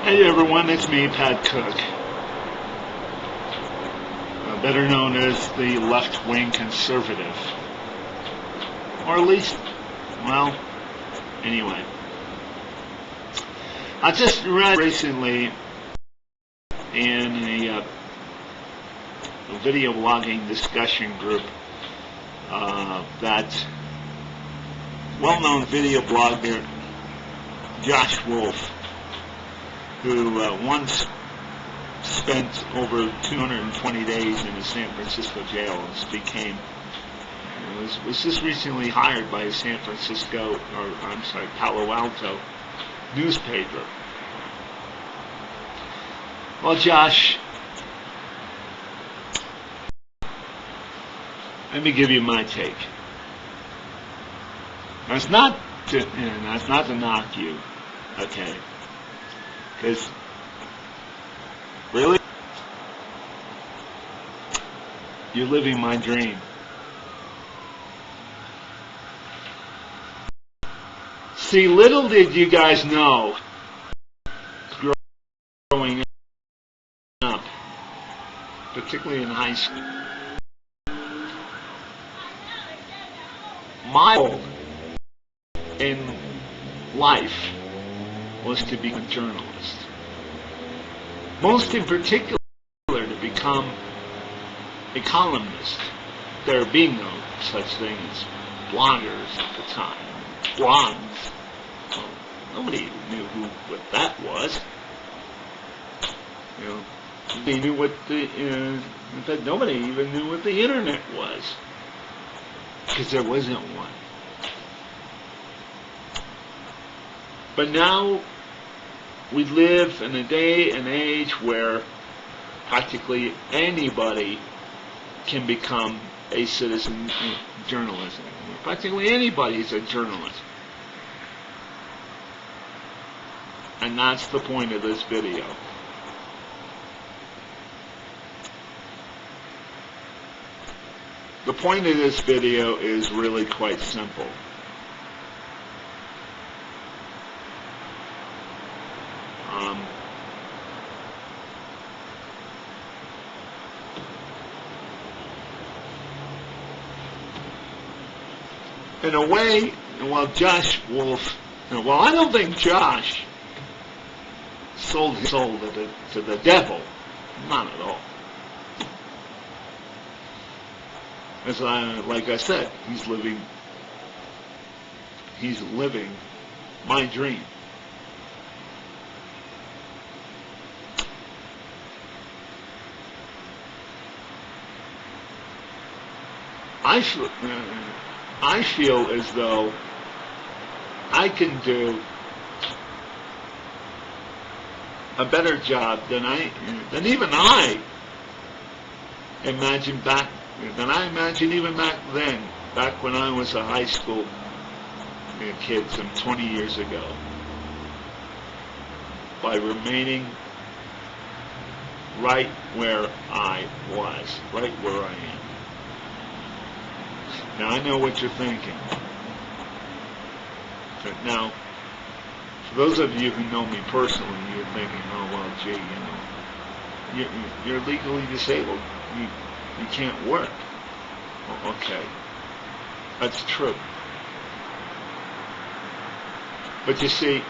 Hey everyone, it's me, Pat Cook, better known as the left-wing conservative. Or at least, well, anyway. I just read recently in a video blogging discussion group that well-known video blogger Josh Wolf, who once spent over 220 days in a San Francisco jail and was just recently hired by a Palo Alto newspaper. Well, Josh, let me give you my take. That's not to knock you, okay? Because, really, you're living my dream. See, little did you guys know, growing up, particularly in high school, my goal in life was to become a journalist. Most in particular, to become a columnist. There being no such thing as bloggers at the time. Blogs. Well, nobody knew what that was. They knew what in fact, nobody even knew what the internet was, because there wasn't one. But now we live in a day and age where practically anybody can become a citizen journalist. Practically anybody is a journalist. And that's the point of this video. The point of this video is really quite simple. In a way, well, Josh Wolf, well, I don't think Josh sold his soul to the devil. Not at all. Like I said, he's living my dream. I feel as though I can do a better job than even I imagined even back then, back when I was a high school kid some 20 years ago, by remaining right where I was, right where I am. Now, I know what you're thinking. Now, for those of you who know me personally, you're thinking, oh, well, gee, you're legally disabled. You can't work. Well, okay. That's true. But you see,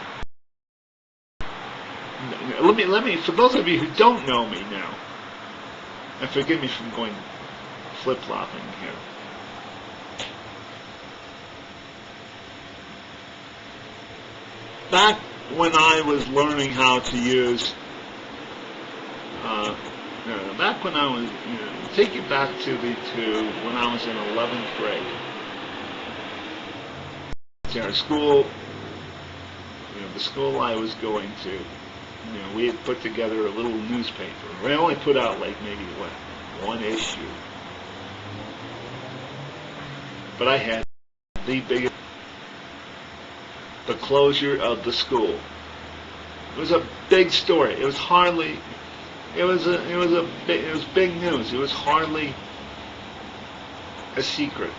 let me, for those of you who don't know me now, and forgive me for going flip-flopping here, back when I was learning how to use, back when I was, take you back to when I was in 11th grade. Our school, the school I was going to, we had put together a little newspaper. We only put out like maybe one issue, but I had the biggest. The closure of the school. It was a big story. It was hardly. It was big news. It was hardly a secret.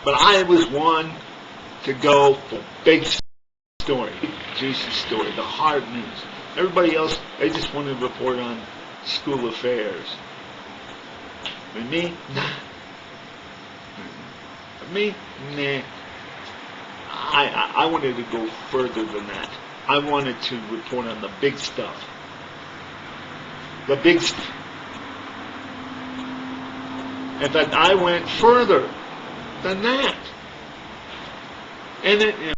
But I was one to go for big story, juicy story, the hard news. Everybody else, they just want to report on school affairs. But me, nah. Me, nah. I wanted to go further than that. I wanted to report on the big stuff. The big stuff. In fact, I went further than that. And it,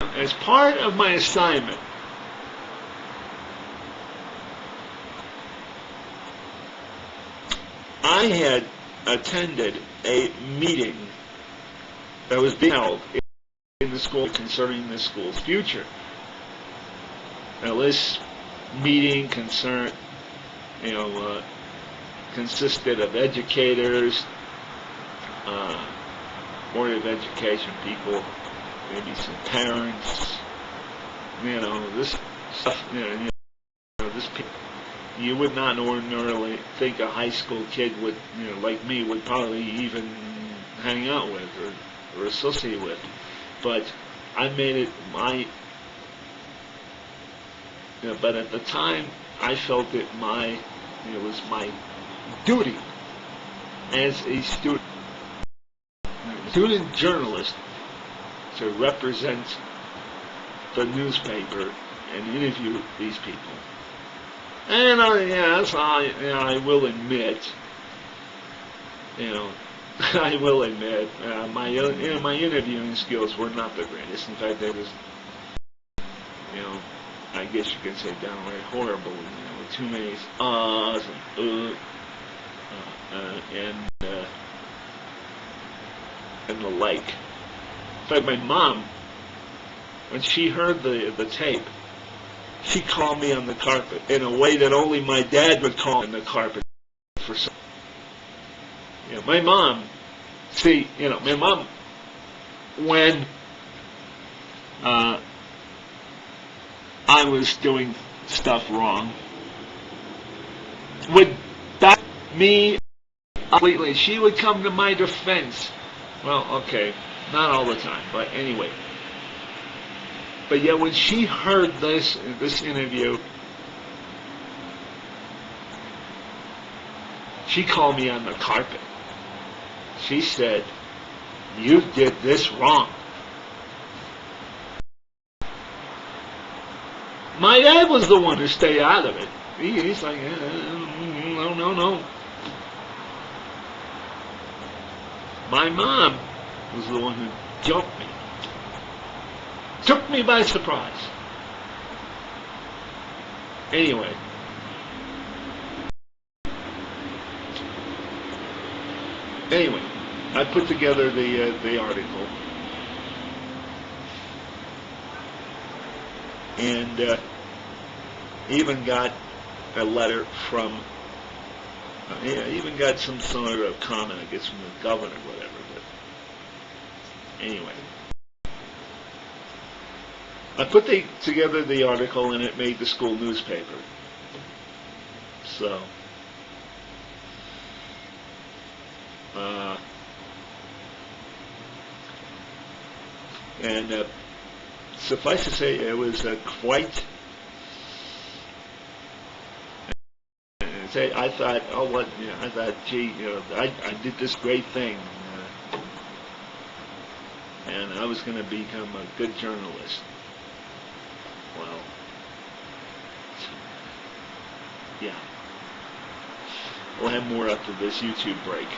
as part of my assignment, I had attended a meeting that was being held in the school concerning the school's future. Now, this meeting consisted of educators, Board of Education people, maybe some parents. This stuff. This people. You would not ordinarily think a high school kid would, like me, would probably even hang out with or associate with. But I made it my. But at the time, I felt it was my duty as a student journalist to represent the newspaper and interview these people. And I will admit, I will admit, my interviewing skills were not the greatest. In fact, they was, I guess you could say downright horrible. With too many ahs and the like. In fact, my mom, when she heard the tape, she called me on the carpet in a way that only my dad would call on the carpet for some. My mom, my mom, when I was doing stuff wrong, would back me completely. She would come to my defense. Well, okay, not all the time, but anyway. But yet when she heard this interview, she called me on the carpet. She said, "You did this wrong." My dad was the one who stayed out of it. He's like, no. My mom was the one who jumped me. Took me by surprise. Anyway. I put together the article. And even got a letter from, even got some sort of comment, I guess, from the governor or whatever. But anyway. I put together the article and it made the school newspaper. So, and suffice to say, it was quite. I thought, I thought, gee, I did this great thing, and I was going to become a good journalist. Well, yeah. We'll have more after this YouTube break.